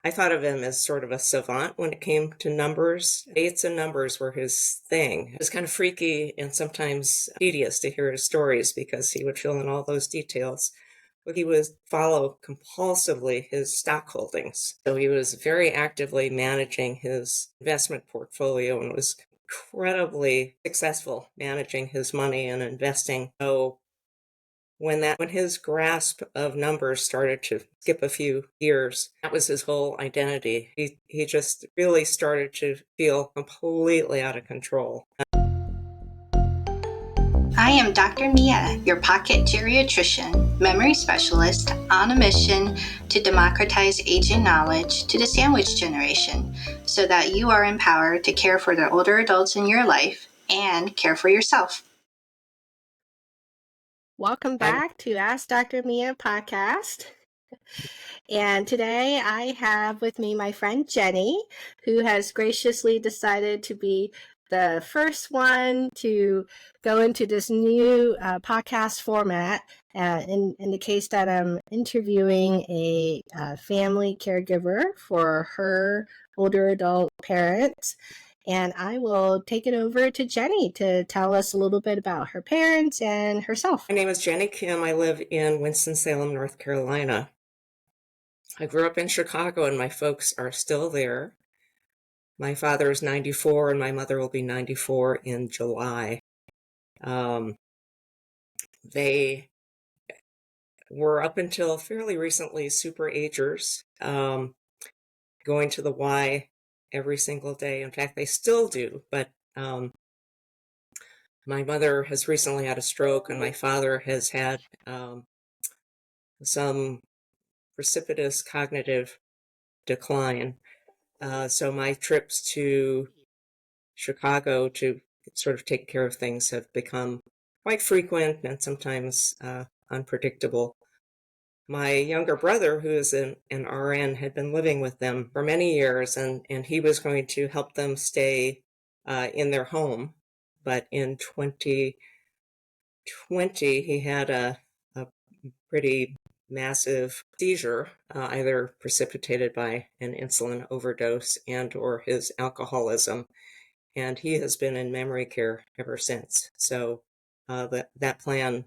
I thought of him as sort of a savant when it came to numbers. Dates and numbers were his thing. It was kind of freaky and sometimes tedious to hear his stories because he would fill in all those details. But he would follow compulsively his stock holdings. So he was very actively managing his investment portfolio and was incredibly successful managing his money and investing. So when his grasp of numbers started to skip a few years, that was his whole identity. He just really started to feel completely out of control. I am Dr. Mia, your pocket geriatrician, memory specialist on a mission to democratize aging knowledge to the sandwich generation so that you are empowered to care for the older adults in your life and care for yourself. Welcome back to Ask Dr. Mia podcast. And today I have with me my friend Jenny, who has graciously decided to be the first one to go into this new podcast format. In the case that I'm interviewing a family caregiver for her older adult parents. And I will take it over to Jenny to tell us a little bit about her parents and herself. My name is Jenny Kim. I live in Winston-Salem, North Carolina. I grew up in Chicago and my folks are still there. My father is 94 and my mother will be 94 in July. They were up until fairly recently super agers, going to the Y every single day. In fact, they still do, but my mother has recently had a stroke and my father has had some precipitous cognitive decline. So my trips to Chicago to sort of take care of things have become quite frequent and sometimes unpredictable. My younger brother, who is an RN, had been living with them for many years, and he was going to help them stay in their home. But in 2020, he had a pretty massive seizure, either precipitated by an insulin overdose and or his alcoholism. And he has been in memory care ever since. So that plan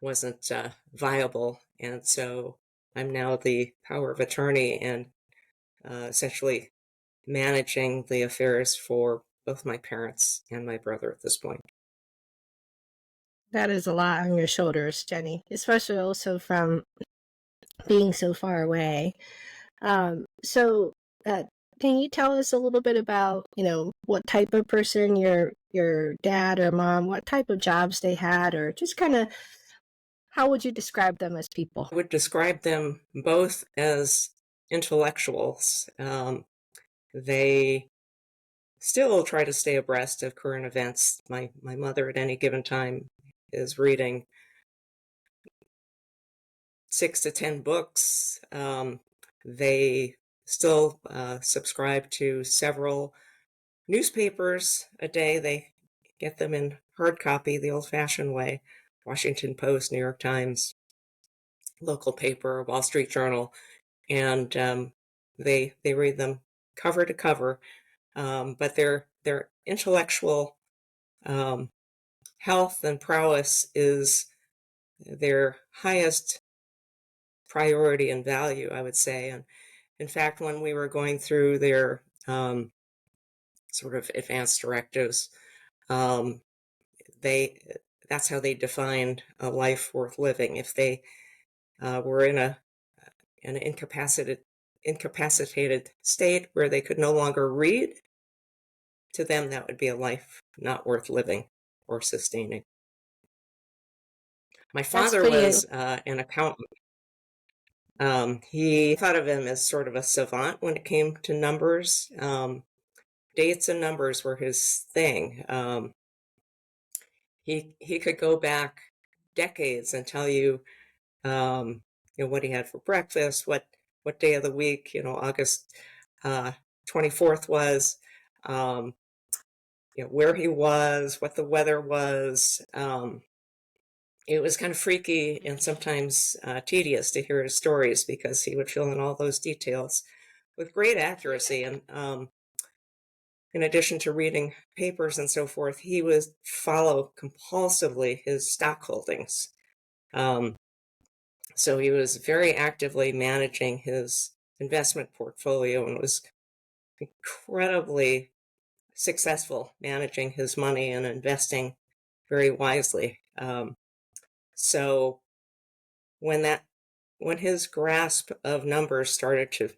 wasn't viable. And so I'm now the power of attorney and essentially managing the affairs for both my parents and my brother at this point. That is a lot on your shoulders, Jenny, especially also from being so far away. So can you tell us a little bit about, what type of person your dad or mom, what type of jobs they had, or just kind of how would you describe them as people? I would describe them both as intellectuals. They still try to stay abreast of current events. My mother at any given time is reading 6 to 10 books. They still subscribe to several newspapers a day. They get them in hard copy the old-fashioned way. Washington Post, New York Times, local paper, Wall Street Journal, and they read them cover to cover. But their intellectual health and prowess is their highest priority and value, I would say. And in fact, when we were going through their sort of advanced directives, that's how they defined a life worth living. If they were in an incapacitated state where they could no longer read, to them that would be a life not worth living or sustaining. My father was an accountant. He thought of him as sort of a savant when it came to numbers. Dates and numbers were his thing. He could go back decades and tell you, what he had for breakfast, what day of the week, August 24th was, where he was, what the weather was. it was kind of freaky and sometimes tedious to hear his stories because he would fill in all those details with great accuracy. And in addition to reading papers and so forth, he would follow compulsively his stock holdings. So he was very actively managing his investment portfolio and was incredibly successful managing his money and investing very wisely. So when his grasp of numbers started to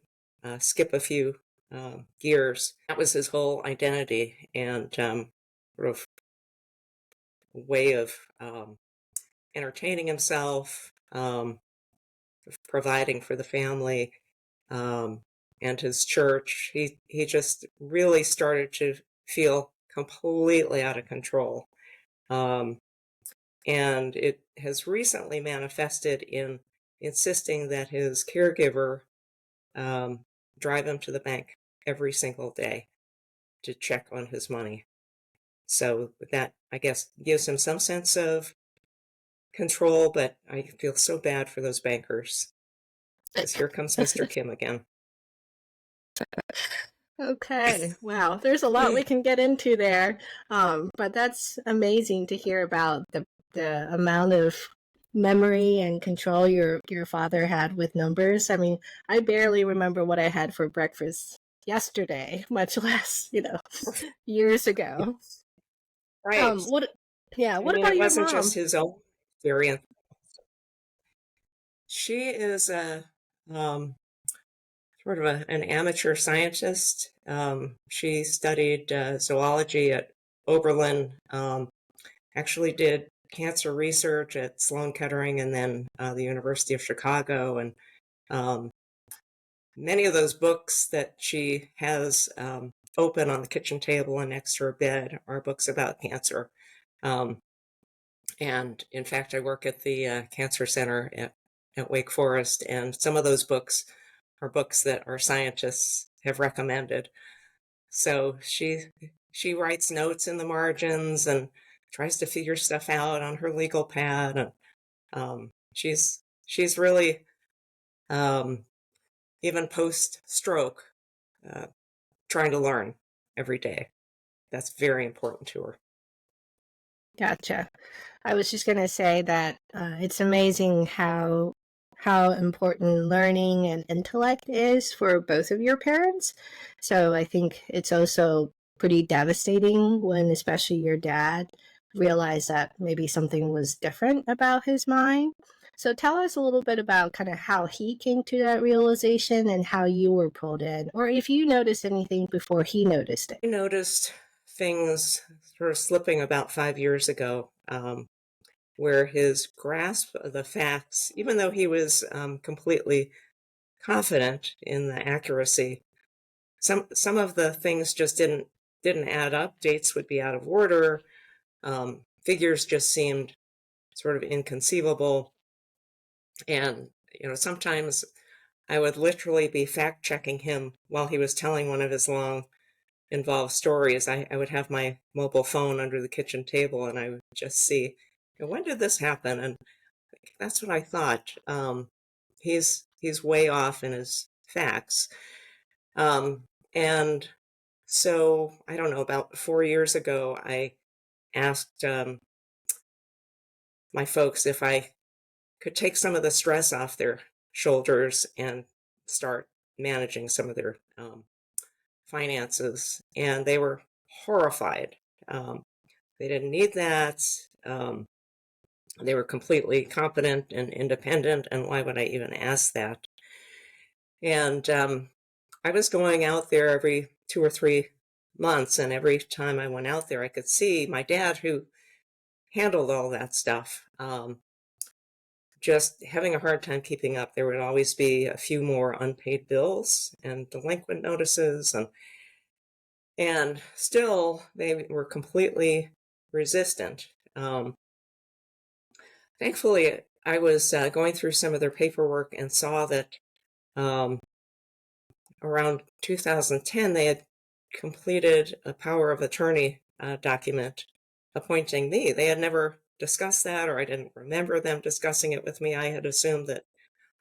skip a few gears, that was his whole identity and sort of way of entertaining himself, providing for the family, and his church. He just really started to feel completely out of control. And it has recently manifested in insisting that his caregiver drive him to the bank every single day to check on his money. So that, I guess, gives him some sense of control, but I feel so bad for those bankers because here comes Mr. Kim again. Okay, wow. There's a lot we can get into there, but that's amazing to hear about the amount of memory and control your father had with numbers. I mean, I barely remember what I had for breakfast yesterday, much less, years ago. Right. What? Yeah. I What mean, about it your wasn't mom? just his own experience. She is a sort of an amateur scientist. She studied zoology at Oberlin, actually did cancer research at Sloan Kettering and then the University of Chicago. And many of those books that she has open on the kitchen table and next to her bed are books about cancer. And in fact, I work at the Cancer Center at Wake Forest, and some of those books are books that our scientists have recommended. So she writes notes in the margins and tries to figure stuff out on her legal pad, and she's really even post stroke trying to learn every day. That's very important to her. Gotcha. I was just going to say that it's amazing how important learning and intellect is for both of your parents. So I think it's also pretty devastating when especially your dad realized that maybe something was different about his mind. So tell us a little bit about kind of how he came to that realization and how you were pulled in, or if you noticed anything before he noticed it. I noticed things sort of slipping about 5 years ago, where his grasp of the facts, even though he was completely confident in the accuracy, some of the things just didn't add up. Dates would be out of order. Figures just seemed sort of inconceivable. And sometimes I would literally be fact checking him while he was telling one of his long involved stories. I would have my mobile phone under the kitchen table and I would just see, when did this happen? And that's what I thought. He's way off in his facts. And so, I don't know, about 4 years ago, I asked my folks if I could take some of the stress off their shoulders and start managing some of their finances. And they were horrified. They didn't need that. They were completely competent and independent, and why would I even ask that? And I was going out there every 2 or 3 months, and every time I went out there, I could see my dad, who handled all that stuff, just having a hard time keeping up. There would always be a few more unpaid bills and delinquent notices, and still they were completely resistant. Thankfully, I was going through some of their paperwork and saw that around 2010 they had completed a power of attorney document appointing me. They had never discuss that, or I didn't remember them discussing it with me. I had assumed that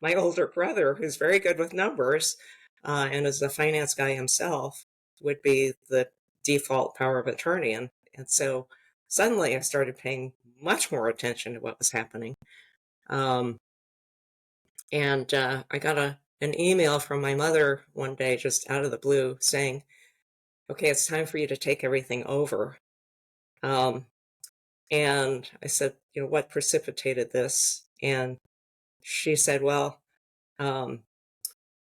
my older brother, who's very good with numbers and is a finance guy himself, would be the default power of attorney. And so suddenly I started paying much more attention to what was happening. Um, and I got an email from my mother one day, just out of the blue, saying, okay, it's time for you to take everything over. And I said, what precipitated this? And she said, well, um,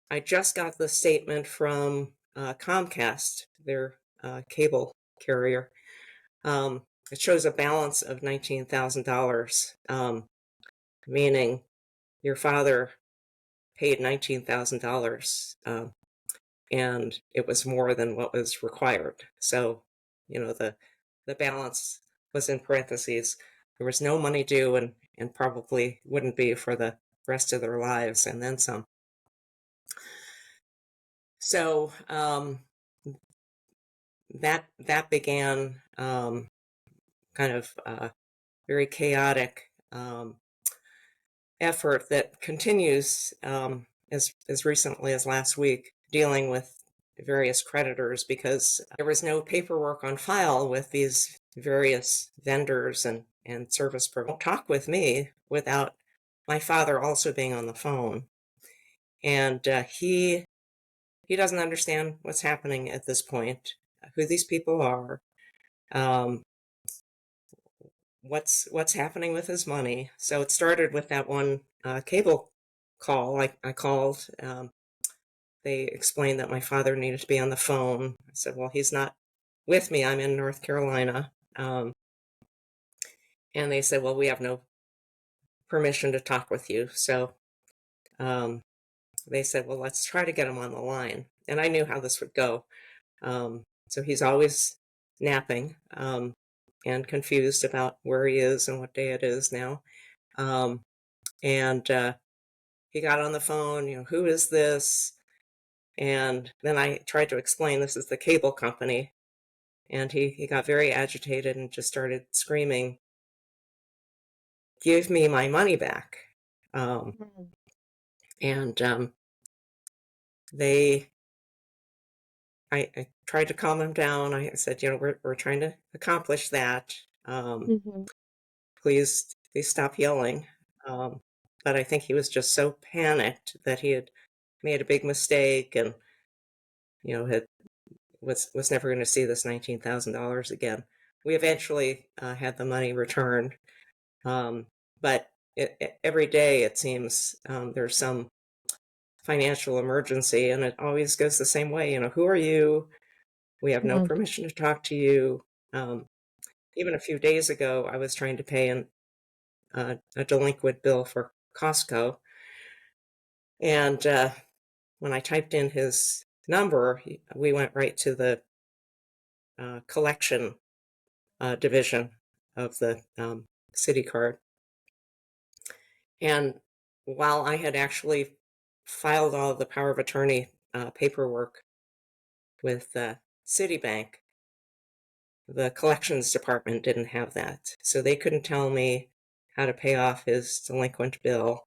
I just got the statement from Comcast, their cable carrier. It shows a balance of $19,000, meaning your father paid $19,000, and it was more than what was required. So, the balance was in parentheses. There was no money due, and probably wouldn't be for the rest of their lives, and then some. So that began kind of very chaotic effort that continues as recently as last week, dealing with various creditors, because there was no paperwork on file with these various vendors and service providers. Talk with me without my father also being on the phone. And he doesn't understand what's happening at this point, who these people are, um, what's happening with his money. So it started with that one cable call. I called. They explained that my father needed to be on the phone. I said, well, he's not with me. I'm in North Carolina. And they said, well, we have no permission to talk with you. So they said, well, let's try to get him on the line. And I knew how this would go. So he's always napping and confused about where he is and what day it is now. And he got on the phone, who is this? And then I tried to explain this is the cable company. And he got very agitated and just started screaming, give me my money back. And I tried to calm him down. I said, we're trying to accomplish that. Please stop yelling. But I think he was just so panicked that he had made a big mistake, and was never going to see this $19,000 again. We eventually had the money returned, but every day it seems there's some financial emergency, and it always goes the same way. Who are you? We have no permission to talk to you. Even a few days ago, I was trying to pay a delinquent bill for Costco, and when I typed in his number, we went right to the collection division of the city card. And while I had actually filed all of the power of attorney paperwork with Citibank, the collections department didn't have that. So they couldn't tell me how to pay off his delinquent bill.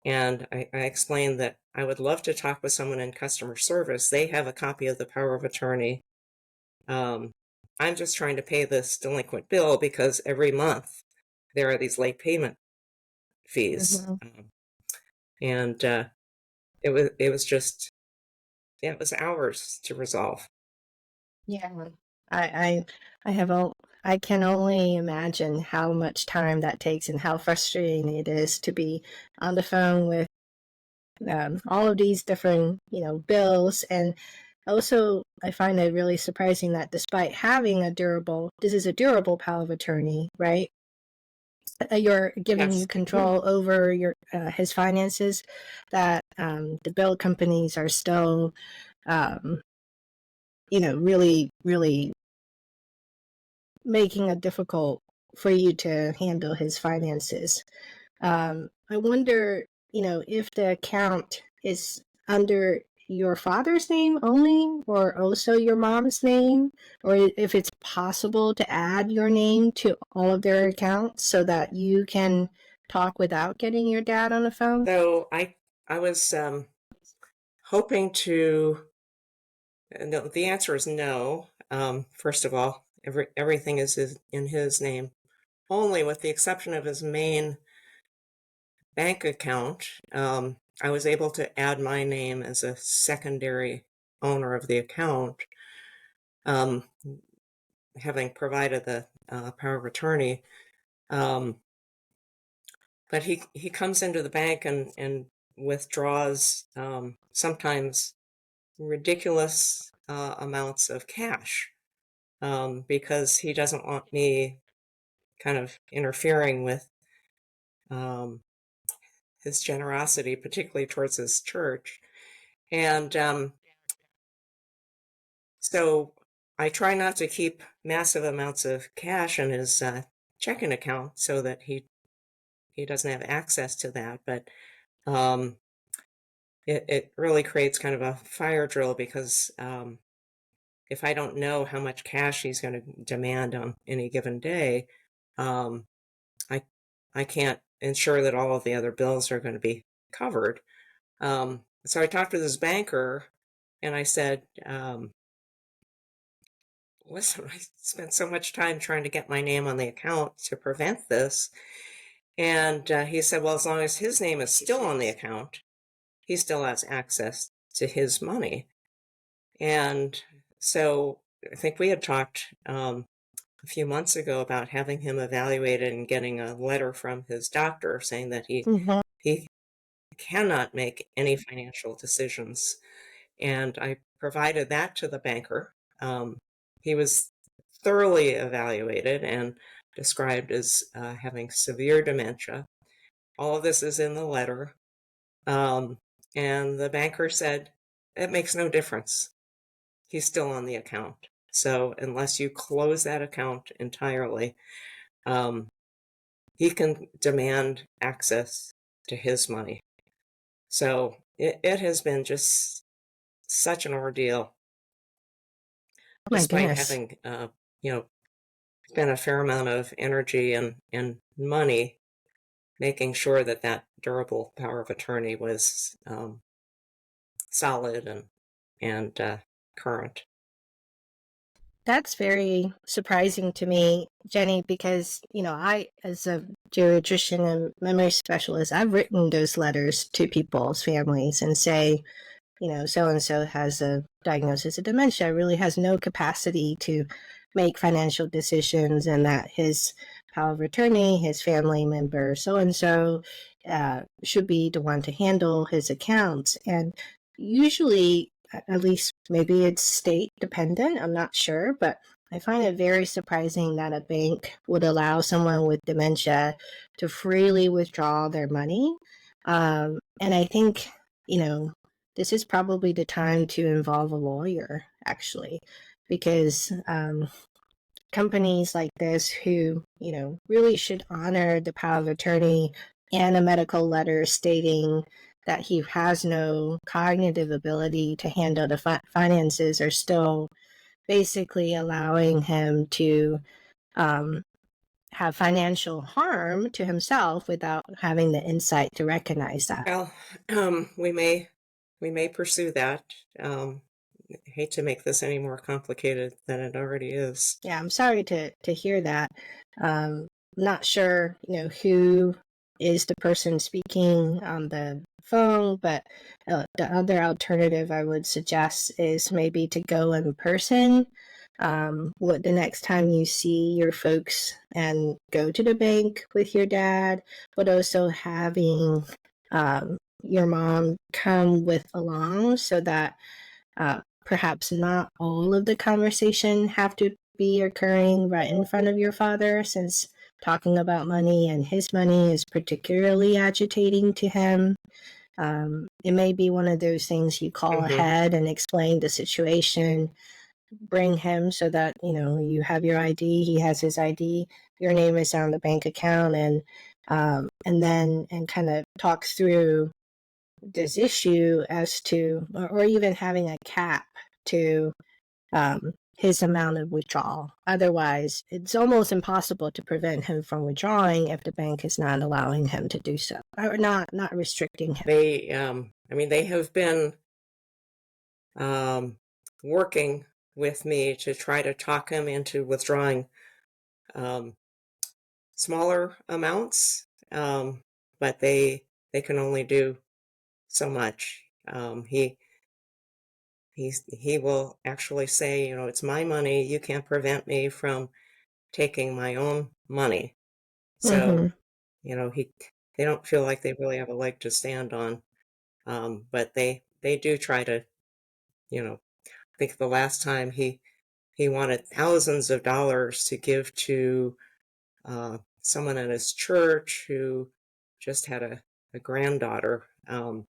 And I explained that I would love to talk with someone in customer service. They have a copy of the power of attorney. I'm just trying to pay this delinquent bill because every month there are these late payment fees. And it was just, it was hours to resolve. Yeah, I I can only imagine how much time that takes and how frustrating it is to be on the phone with all of these different, bills. And also, I find it really surprising that despite having this is a durable power of attorney, right? You're giving you control over his finances, that the bill companies are still, really, really making it difficult for you to handle his finances. I wonder, if the account is under your father's name only, or also your mom's name, or if it's possible to add your name to all of their accounts so that you can talk without getting your dad on the phone? So I was hoping to. No, the answer is no. First of all, everything is in his name, only with the exception of his main bank account. I was able to add my name as a secondary owner of the account, um, having provided the power of attorney. But he comes into the bank and withdraws sometimes ridiculous amounts of cash, because he doesn't want me kind of interfering with his generosity, particularly towards his church. And so I try not to keep massive amounts of cash in his checking account so that he doesn't have access to that. But it really creates kind of a fire drill, because if I don't know how much cash he's going to demand on any given day, um, I I can't ensure that all of the other bills are going to be covered. So I talked with his banker, and I said, listen, I spent so much time trying to get my name on the account to prevent this. And he said, well, as long as his name is still on the account, he still has access to his money. And so I think we had talked a few months ago about having him evaluated and getting a letter from his doctor saying that Mhm. he cannot make any financial decisions. And I provided that to the banker. He was thoroughly evaluated and described as having severe dementia. All of this is in the letter. And the banker said, it makes no difference. He's still on the account. So unless you close that account entirely, he can demand access to his money. So it has been just such an ordeal, Oh my despite goodness. having, spent a fair amount of energy and money making sure that that durable power of attorney was solid and current. That's very surprising to me, Jenny, because, I, as a geriatrician and memory specialist, I've written those letters to people's families and say, so and so has a diagnosis of dementia, really has no capacity to make financial decisions, and that his power of attorney, his family member, so and so, should be the one to handle his accounts. And usually, at least maybe it's state dependent, I'm not sure, but I find it very surprising that a bank would allow someone with dementia to freely withdraw their money. And I think, this is probably the time to involve a lawyer, actually, because companies like this who, really should honor the power of attorney and a medical letter stating that he has no cognitive ability to handle the finances are still basically allowing him to have financial harm to himself without having the insight to recognize that. Well, we may pursue that. I hate to make this any more complicated than it already is. Yeah, I'm sorry to hear that. Not sure, who is the person speaking on the phone, but the other alternative I would suggest is maybe to go in person. What the next time you see your folks and go to the bank with your dad, but also having your mom come with along so that perhaps not all of the conversation have to be occurring right in front of your father, since talking about money and his money is particularly agitating to him. It may be one of those things you call Mm-hmm. ahead and explain the situation, bring him so that, you have your ID, he has his ID, your name is on the bank account, and then kind of talk through this issue as to, or even having a cap to his amount of withdrawal. Otherwise, it's almost impossible to prevent him from withdrawing if the bank is not allowing him to do so, or not restricting him. They have been working with me to try to talk him into withdrawing smaller amounts, but they can only do so much. He will actually say, it's my money. You can't prevent me from taking my own money. So, they don't feel like they really have a leg to stand on. But they do try to, I think the last time he wanted thousands of dollars to give to someone in his church who just had a granddaughter. And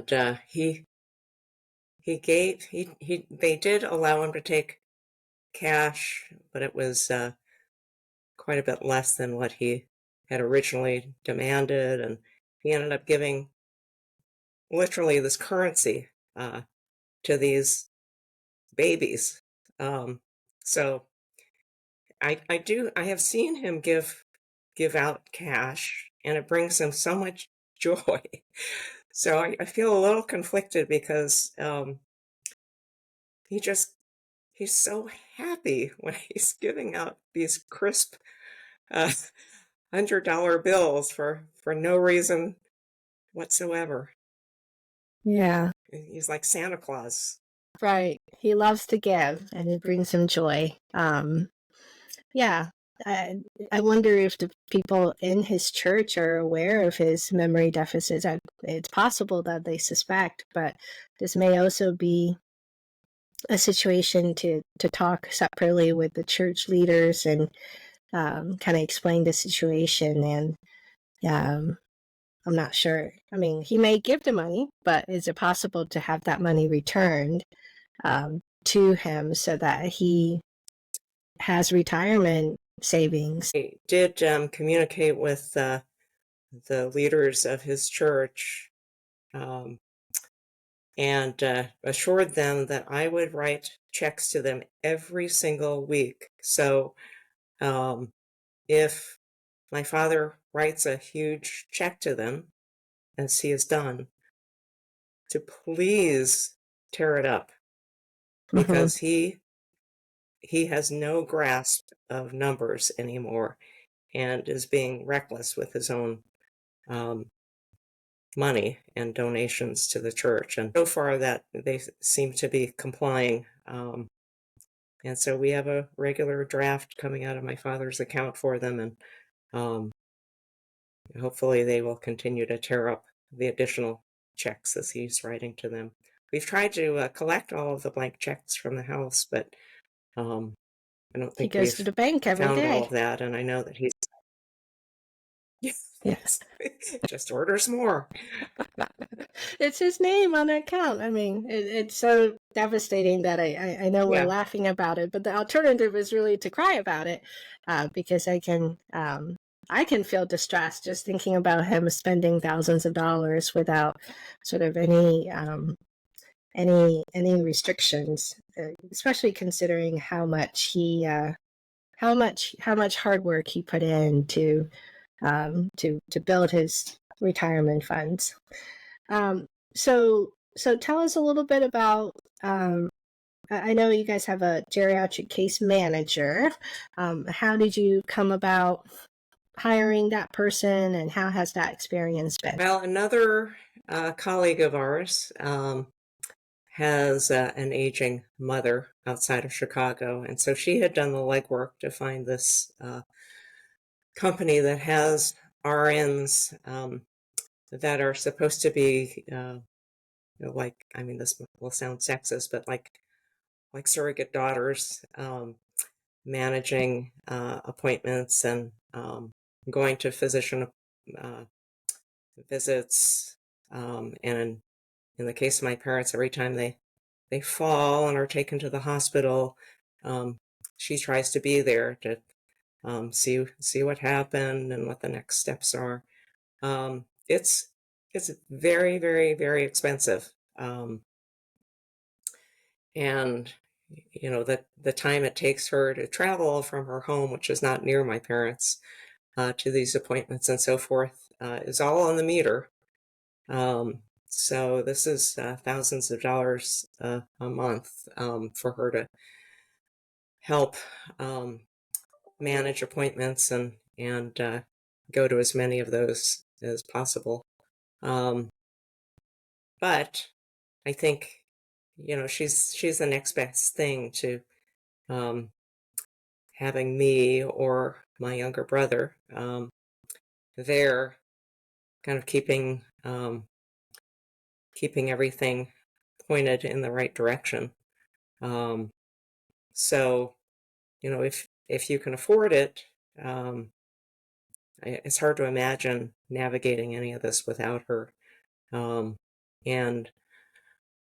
they did allow him to take cash, but it was quite a bit less than what he had originally demanded. And he ended up giving literally this currency to these babies. So I have seen him give out cash, and it brings him so much joy. So I feel a little conflicted because he's so happy when he's giving out these crisp $100 bills for no reason whatsoever. Yeah. He's like Santa Claus. Right. He loves to give, and it brings him joy. Yeah. I wonder if the people in his church are aware of his memory deficits. It's possible that they suspect, but this may also be a situation to talk separately with the church leaders and kind of explain the situation. And I'm not sure. I mean, he may give the money, but is it possible to have that money returned to him so that he has retirement savings? I did communicate with the leaders of his church and assured them that I would write checks to them every single week. So if my father writes a huge check to them, as he has done, to please tear it up, because he has no grasp of numbers anymore and is being reckless with his own money and donations to the church. And so far that they seem to be complying. And so we have a regular draft coming out of my father's account for them, and hopefully they will continue to tear up the additional checks as he's writing to them. We've tried to collect all of the blank checks from the house, but I don't think he goes we've to the bank every found day. all of that. And I know that he's Yes. just orders more. It's his name on the account. I mean, it's so devastating that I know we're laughing about it, but the alternative is really to cry about it, because I can feel distressed just thinking about him spending thousands of dollars without sort of any restrictions, especially considering how much hard work he put in to build his retirement funds. So tell us a little bit about, I know you guys have a geriatric case manager. How did you come about hiring that person, and how has that experience been? Well, another colleague of ours has an aging mother outside of Chicago, and so she had done the legwork to find this company that has RNs that are supposed to be this will sound sexist, but like surrogate daughters, managing appointments and going to physician visits, and in the case of my parents, every time they fall and are taken to the hospital, she tries to be there to see what happened and what the next steps are. it's very, very, very expensive. And the time it takes her to travel from her home, which is not near my parents, to these appointments and so forth, is all on the meter. So this is thousands of dollars a month for her to help manage appointments and go to as many of those as possible. But I think she's the next best thing to having me or my younger brother there, kind of keeping everything pointed in the right direction. So, if you can afford it, it's hard to imagine navigating any of this without her. And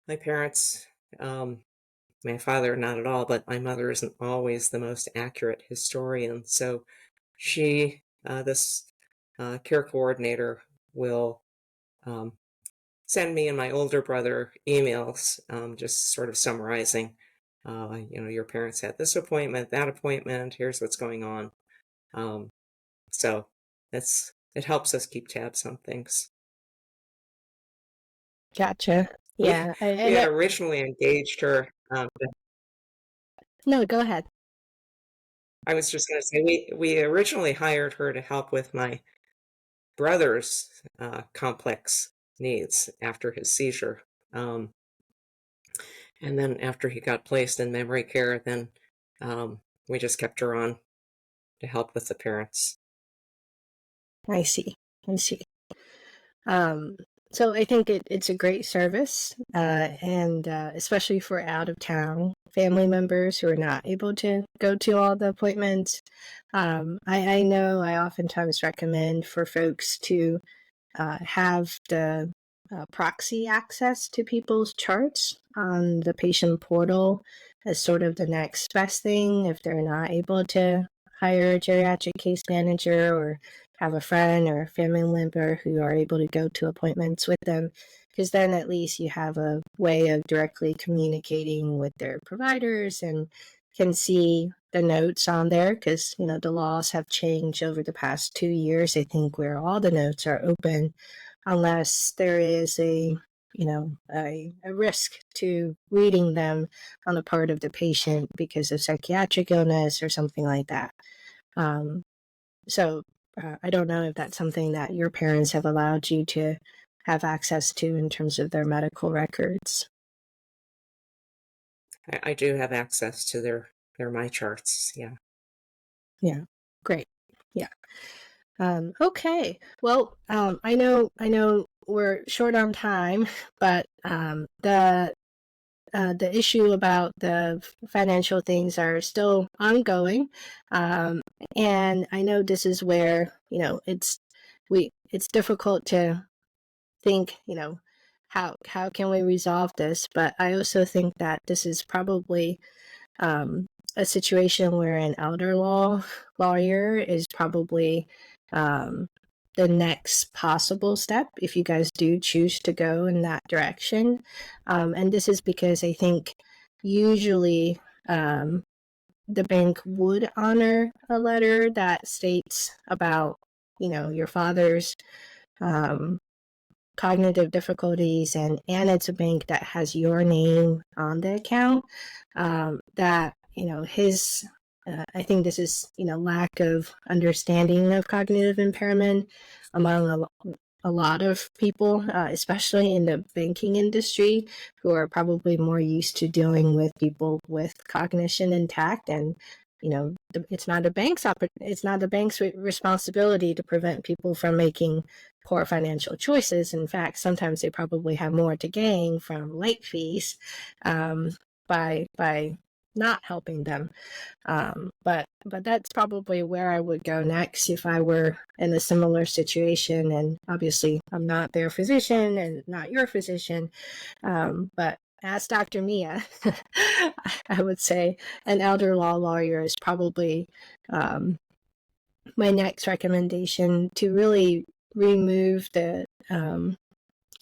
my parents, my father, not at all, but my mother isn't always the most accurate historian. So this care coordinator will send me and my older brother emails, just sort of summarizing, your parents had this appointment, that appointment, here's what's going on. So it helps us keep tabs on things. Gotcha. We Yeah. we had originally engaged her. No, go ahead. I was just going to say we originally hired her to help with my brother's complex needs after his seizure. And then after he got placed in memory care, then we just kept her on to help with the parents. I see. So I think it's a great service, and especially for out of town family members who are not able to go to all the appointments. I know I oftentimes recommend for folks to have the proxy access to people's charts on the patient portal as sort of the next best thing if they're not able to hire a geriatric case manager or have a friend or a family member who are able to go to appointments with them, because then at least you have a way of directly communicating with their providers and can see the notes on there, because the laws have changed over the past 2 years, I think, where all the notes are open unless there is a risk to reading them on the part of the patient because of psychiatric illness or something like that. So I don't know if that's something that your parents have allowed you to have access to in terms of their medical records. I do have access to their my charts. Yeah. Yeah. Great. Yeah. Okay. Well, I know we're short on time, but the issue about the financial things are still ongoing, and I know this is where it's difficult to think how can we resolve this, but I also think that this is probably a situation where an elder law lawyer is probably the next possible step if you guys do choose to go in that direction. And this is because I think usually the bank would honor a letter that states about, your father's cognitive difficulties, and it's a bank that has your name on the account, that his I think this is lack of understanding of cognitive impairment among a lot of people, especially in the banking industry, who are probably more used to dealing with people with cognition intact. And it's not the bank's responsibility to prevent people from making poor financial choices. In fact, sometimes they probably have more to gain from late fees by not helping them. But that's probably where I would go next if I were in a similar situation. And obviously, I'm not their physician and not your physician. But as Dr. Mia, I would say an elder law lawyer is probably my next recommendation to really remove the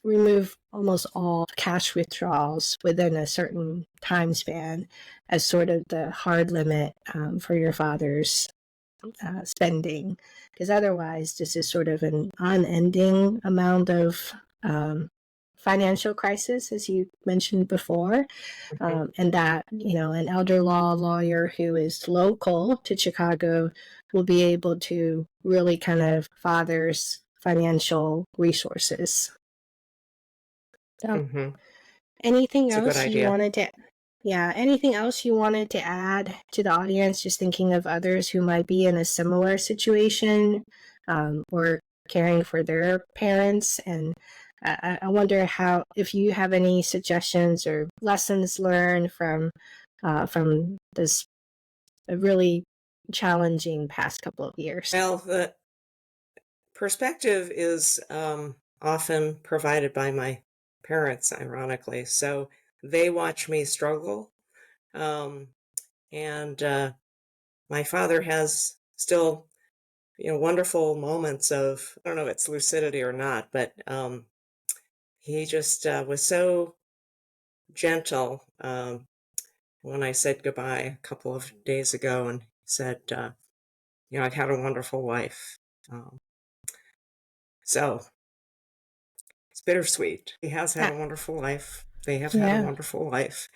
remove almost all cash withdrawals within a certain time span as sort of the hard limit for your father's spending, because otherwise this is sort of an unending amount of financial crisis, as you mentioned before. And that, an elder law lawyer who is local to Chicago will be able to really kind of father's financial resources. So, anything It's a good else you idea. wanted to anything else you wanted to add to the audience, just thinking of others who might be in a similar situation, or caring for their parents? And I wonder if you have any suggestions or lessons learned from this really challenging past couple of years. Well, the perspective is often provided by my parents, ironically. So they watch me struggle. And my father has still, wonderful moments of, I don't know if it's lucidity or not, but he just was so gentle when I said goodbye a couple of days ago, and said, I've had a wonderful life. So it's bittersweet. He has had a wonderful life. They have had a wonderful life,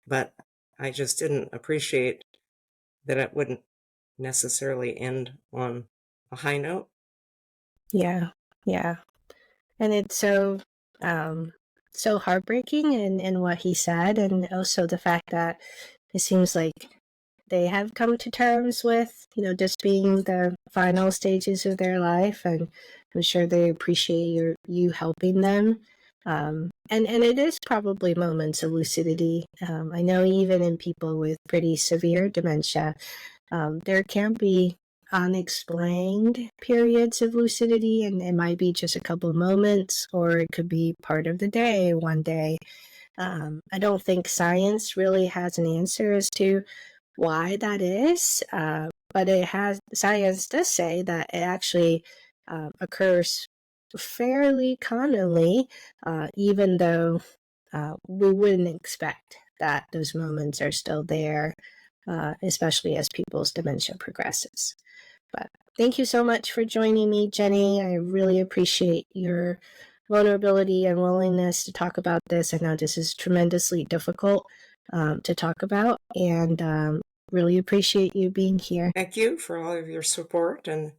but I just didn't appreciate that it wouldn't necessarily end on a high note. Yeah. And it's so heartbreaking in what he said, and also the fact that it seems like they have come to terms with, just being the final stages of their life, and I'm sure they appreciate you helping them. And it is probably moments of lucidity. I know even in people with pretty severe dementia, there can be unexplained periods of lucidity, and it might be just a couple of moments, or it could be part of the day, one day. I don't think science really has an answer as to why that is, but science does say that it actually occurs fairly commonly, even though we wouldn't expect that those moments are still there, especially as people's dementia progresses. But thank you so much for joining me, Jenny. I really appreciate your vulnerability and willingness to talk about this. I know this is tremendously difficult to talk about, and really appreciate you being here. Thank you for all of your support and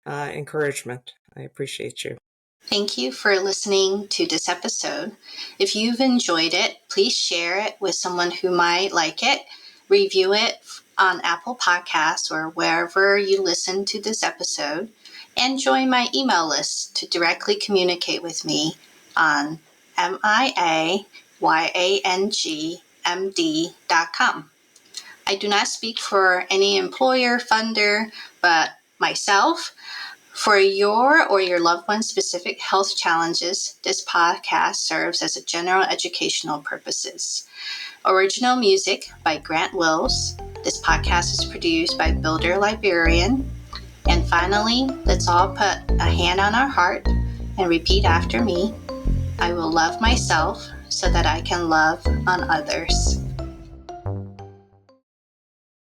encouragement. I appreciate you. Thank you for listening to this episode. If you've enjoyed it, please share it with someone who might like it. Review it on Apple Podcasts or wherever you listen to this episode. And join my email list to directly communicate with me on miayangmd.com. I do not speak for any employer, funder, but myself. For your or your loved one's specific health challenges, this podcast serves as a general educational purposes. Original music by Grant Wills. This podcast is produced by Builder Librarian. And finally, let's all put a hand on our heart and repeat after me. I will love myself so that I can love on others.